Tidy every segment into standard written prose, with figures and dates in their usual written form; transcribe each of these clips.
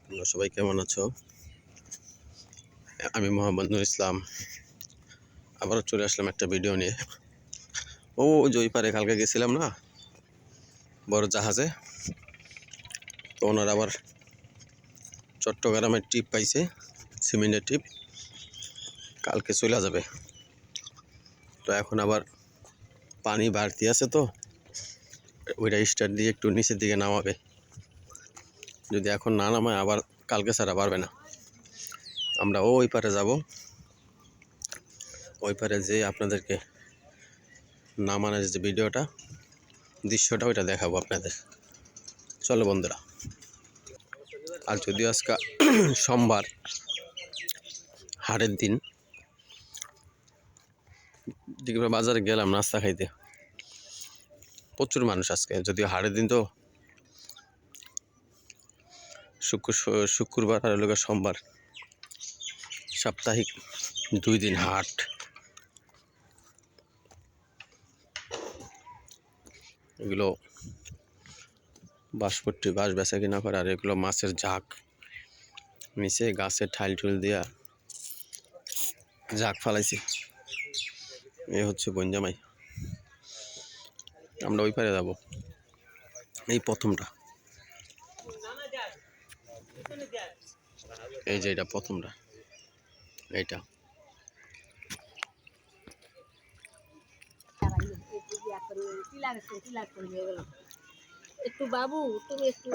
তোমরা সবাই কেমন আছো? আমি মোহাম্মদ নুর ইসলাম আবারও চলে আসলাম একটা ভিডিও নিয়ে। যে ওই পারে কালকে গেছিলাম না বড় জাহাজে, তো ওনার আবার চট্টগ্রামের ট্রিপ পাইছে, সিমেন্টের ট্রিপ, কালকে চলে যাবে। তো এখন আবার পানি বাড়তি আছে, তো ওইটা স্টার্ট দিয়ে একটু নিচের দিকে নামাবে। যদি এখন না নামায় আবার কালকে ছাড়া পারবে না। আমরা ওই পারে যাব, ওই পারে যেয়ে আপনাদেরকে নামানোর যে ভিডিওটা, দৃশ্যটা ওইটা দেখাবো আপনাদের। চলো বন্ধুরা। আর যদিও আজকে সোমবার, হাটের দিন, দিকে বাজারে গেলাম নাস্তা খাইতে, প্রচুর মানুষ আজকে, যদিও হাটের দিন। তো শুক্রবার আর হলো সোমবার, সাপ্তাহিক 2 দিন হাট। এগুলো বাঁশপট্টি, বাঁশ বেচা কিনা করে, আর এগুলো মাছের ঝাঁক, নিচে গাছের ঠাইল ঠুল দিয়া ঝাঁক ফালাইছে। এ হচ্ছে বনজামাই। আমরা ওই পারে যাব, এই প্রথমটা, এই যে এটা প্রথমটা, এইটা। একটু বাবু তুমি একটু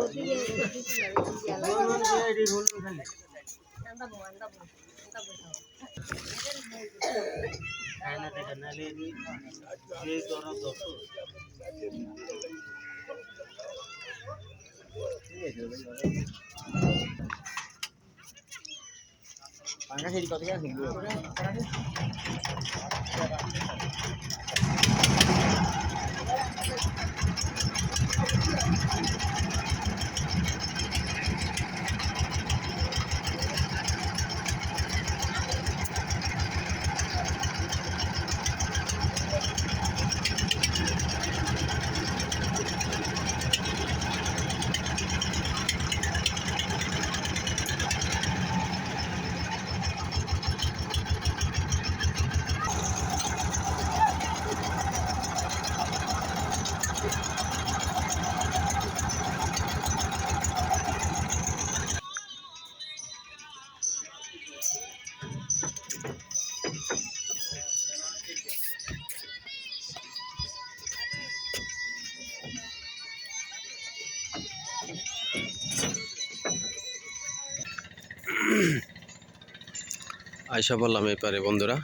আয়সা বললাম এই পারে বন্ধুরা।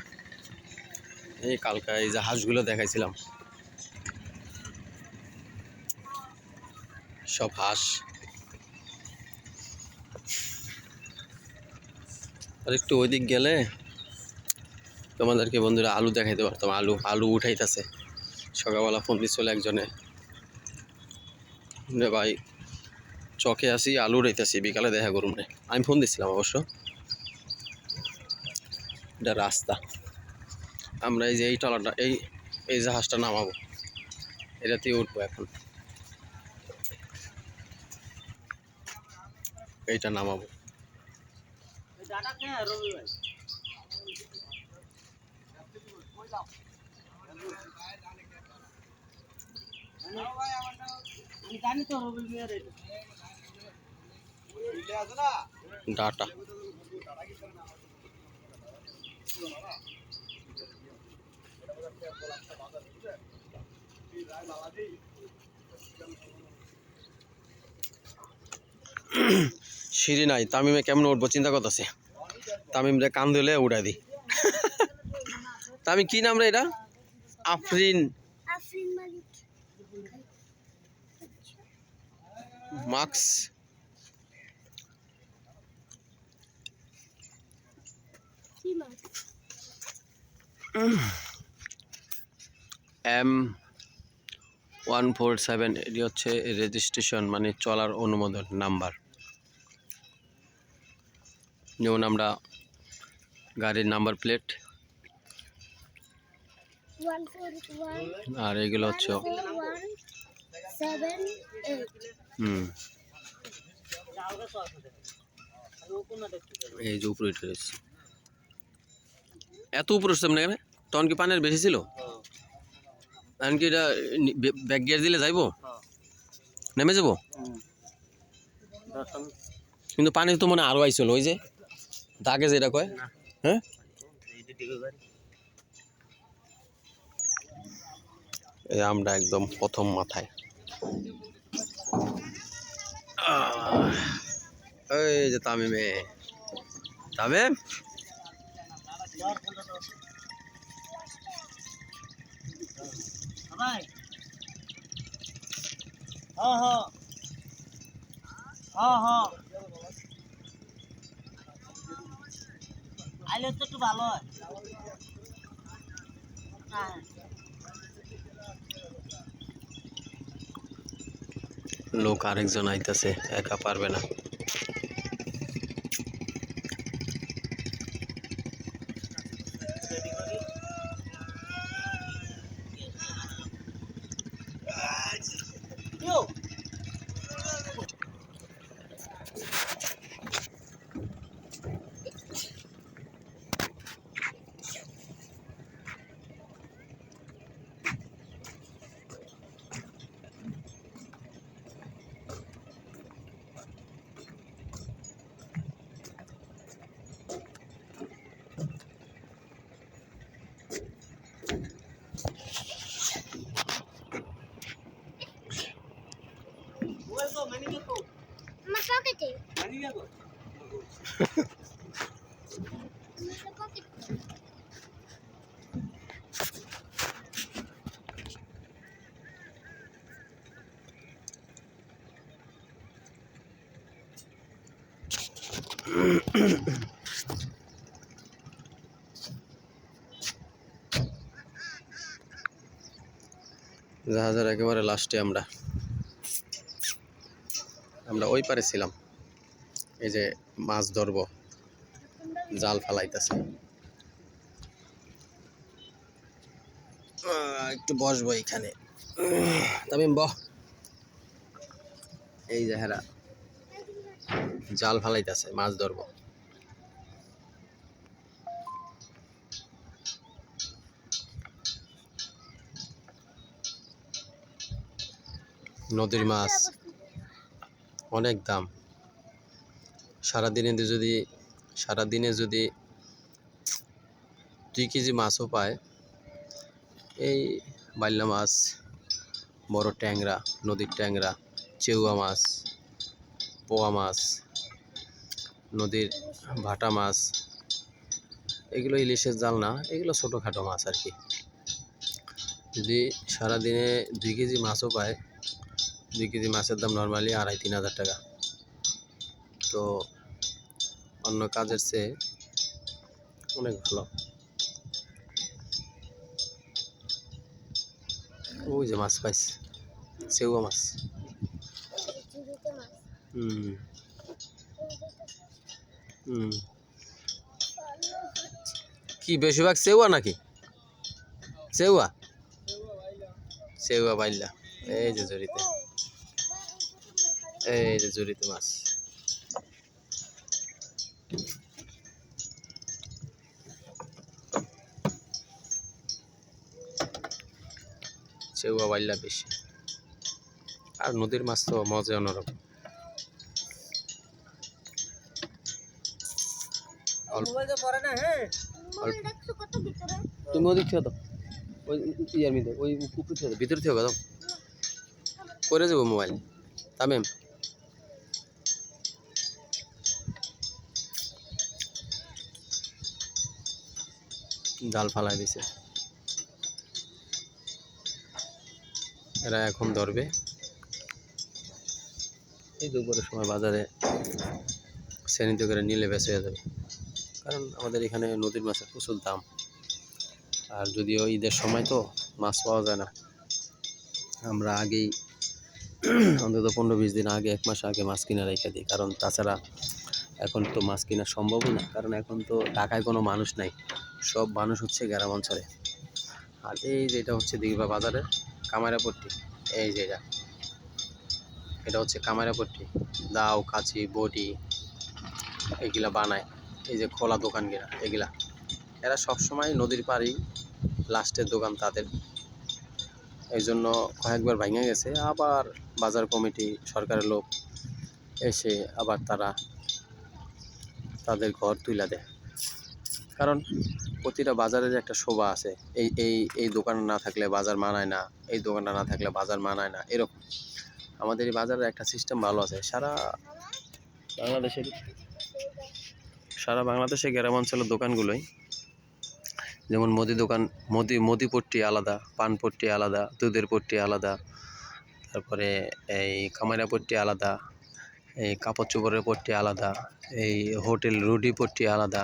এই কালকা এই জাহাজগুলো দেখাইছিলাম, সব হাঁস। আর একটু ওইদিক গেলে তোমাদেরকে বন্ধুরা আলু দেখাইতে পারতাম। আলু উঠাইতেছে। সকালবেলা ফোন দিচ্ছিল একজনে, ভাই চকে আসি, আলু উঠাইতেছি, বিকালে দেখা করুন। আমি ফোন দিচ্ছিলাম অবশ্য। এটা রাস্তা, আমরা এই যে এই টলাটা, এই জাহাজটা নামাবো, এটাতেই উঠবো এখন। এইটা নামাবো। ডাটা সিঁড়ি নাই, তামিমে কেমন উঠবো চিন্তা করতেছে। তামিম রে কান দিলে উড়াই দি। তামিম কি নাম রে এটা? আফরিন মার্কস। M147, এটি হচ্ছে রেজিস্ট্রেশন, মানে চলার অনুমোদন নাম্বার। যেমন আমরা গাড়ির নাম্বার প্লেট, আর এগুলো হচ্ছে এই যে উপরে উঠে রয়েছে। এত উপরে উঠছে না কেন? তখন কি পানির বেশি ছিল? এখন কি এটা ব্যাক গিয়ার দিলে যাইবো? নেমে যাবো? কিন্তু পানি তো মানে আরো আইছিল ওই যে দাগে যেটা কয়। হ্যাঁ, এই আমরা একদম প্রথম মাথায়। এই যে তামিমে, তামিম আইলে তো একটু ভালো হয়। হ্যাঁ লোক আরেকজন আইতাছে, একা পারবে না। জাহাজের একেবারে লাস্টে আমরা ওই পারে ছিলাম। এই যে মাছ ধরবো, জাল ফালাইতেছে। একটু বসবো এখানে। তামিম বহ। এই যে হেরা জাল ফালাইতেছে, মাছ ধরবো। নদীর মাছ অনেক দাম। সারাদিনে যদি 2 কেজি মাছও পায়, এই বাইল্লা মাছ, বড় ট্যাংরা, নদীর ট্যাংরা, চেউয়া মাছ, পোয়া মাছ, নদীর ভাটা মাছ, এগুলো ইলিশের জাল না, এগুলো ছোটোখাটো মাছ আর কি। যদি সারাদিনে 2 কেজি মাছও পায়, 2 কেজি মাছের দাম নর্মালি 2500-3000 টাকা। তো অন্য কাজের চেয়ে অনেক ভালো। ওই যে মাছ পাইছে, চেউয়া মাছ। হুম হুম, কি বেশিরভাগ চেউয়া নাকি? চেউয়া বাইল্লা। এই যে জড়িতে মাছ। চেউয়া বাইল্লা বেশি। আর নদীর মাছ তো মজা অন্যরকম। তুমি ওদিক থেকে দাও, ওই ইয়ার মধ্যে, ওই উপরে থেকে দাও, ভিতরে থেকে দাও, পরে যাবো মোবাইল। তামিম জাল ফালাই দিছে, এরা এখন ধরবে। এই দুপুরের সময় বাজারে শ্রেণীতে করে নিলে বেঁচে হয়ে যাবে, কারণ আমাদের এখানে নদীর মাছের প্রচুর দাম। আর যদিও ঈদের সময় তো মাছ পাওয়া যায় না, আমরা আগেই অন্তত 15-20 দিন আগে, 1 মাস আগে মাছ কিনে রেখে দিই। কারণ তাছাড়া এখন তো মাছ কেনা সম্ভবই না, কারণ এখন তো ঢাকায় কোনো মানুষ নাই, সব মানুষ হচ্ছে গ্রাম অঞ্চলে। আর এই যেটা হচ্ছে দিঘবা বাজারের কামারাপট্টি, এই যে এটা হচ্ছে কামারাপট্টি। দাও, কাছি, বটি, এগুলা বানায়, এই যে খোলা দোকানগুলা এগুলা, এরা সবসময় নদীর পাড়ি লাস্টের দোকান তাদের। এই জন্য কয়েকবার ভেঙে গেছে, আবার বাজার কমিটি সরকারের লোক এসে আবার তারা তাদের ঘর তুলে দেয়। কারণ প্রতিটা বাজারের একটা শোভা আছে, এই এই এই দোকান না থাকলে বাজার মানায় না, এই দোকানটা না থাকলে বাজার মানায় না, এরকম। আমাদের এই বাজারের একটা সিস্টেম ভালো আছে। সারা বাংলাদেশে গ্রাম অঞ্চলের দোকানগুলোই, যেমন মুদি দোকান, মুদি পট্টি আলাদা, পান পট্টি আলাদা, দুধের পট্টি আলাদা, তারপরে এই কামাইরা পট্টি আলাদা, এই কাপড় চোপড়ের পট্টি আলাদা, এই হোটেল রুডি পট্টি আলাদা।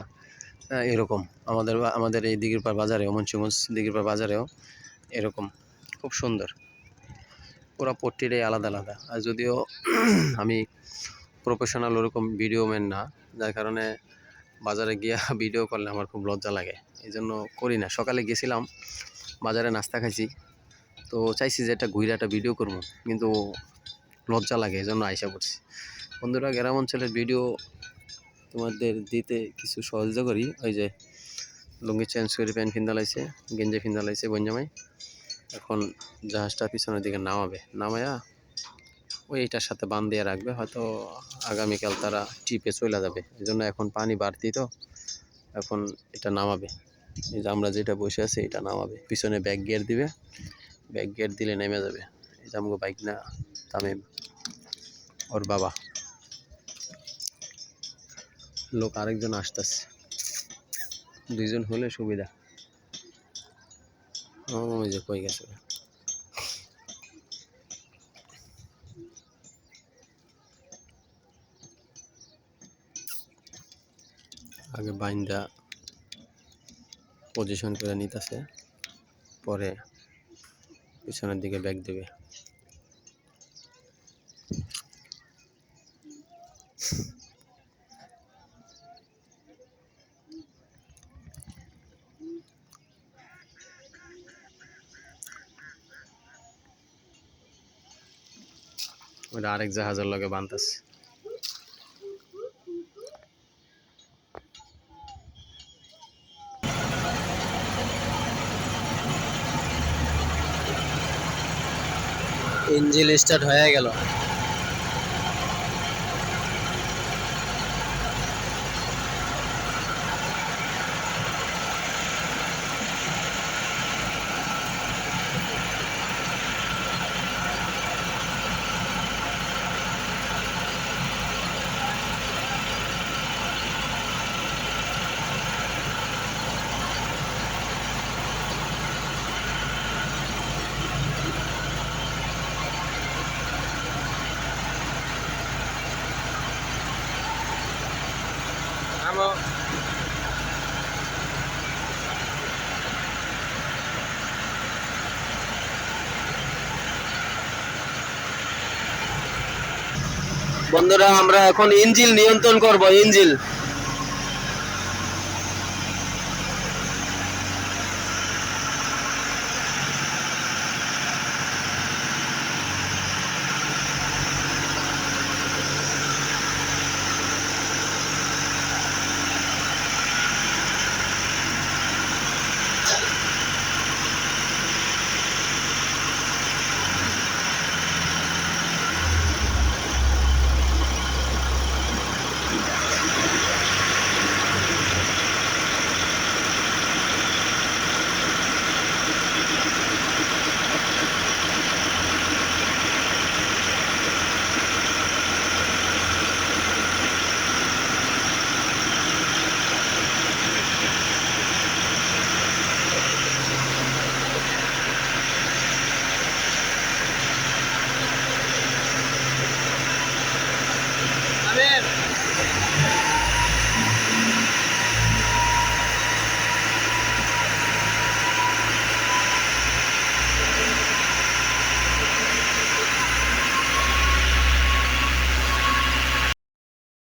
এরকম আমাদের এই দিঘিরপাড় বাজারেও, মুন্সিগঞ্জ দিঘিরপাড় বাজারেও এরকম খুব সুন্দর, পুরো পট্টিটাই আলাদা আলাদা। আর যদিও আমি প্রফেশনাল ওরকম ভিডিও ম্যান না, যার কারণে বাজারে গিয়া ভিডিও করলে আমার খুব লজ্জা লাগে, এই জন্য করি না। সকালে গেছিলাম বাজারে, নাস্তা খাইছি, তো চাইছি যে একটা ঘুরে একটা ভিডিও করবো, কিন্তু লজ্জা লাগে, এই জন্য আইসা পড়ছি। বন্ধুরা, গ্রাম অঞ্চলের ভিডিও তোমাদের দিতে কিছু সহযোগিতা করি। ওই যে লুঙ্গি চেঞ্জ করে প্যান্ট ফিন্দা লাইছে, গেঞ্জি ফিন্দা লাইছে বঞ্জামাই, এখন জাহাজটা পিছনের দিকে নামায়া ওই এটার সাথে বাঁধ দিয়ে রাখবে, হয়তো আগামীকাল তারা টিপে চলে যাবে। এই জন্য এখন পানি বাড়তি, তো এখন এটা নামাবে। এই যে আমরা যেটা বসে আছি এটা নামাবে, পিছনে ব্যাক গিয়ার দিবে, ব্যাক গিয়ার দিলে নেমে যাবে। এই যে আমাকে বাইক না তামিম, ওর বাবা, লোক আরেকজন আসতেছে, দুইজন হলে সুবিধা। ওই যে কই গেছে, আগে বাইন্দা পজিশন করে নিতেছে, পরে পিছনের দিকে ব্যাক দেবে। ওটা আরেক জাহাজের লগে বানতেছে। ইঞ্জিন স্টার্ট হয়ে গেল। বন্ধুরা, আমরা এখন ইঞ্জিন নিয়ন্ত্রণ করব। ইঞ্জিন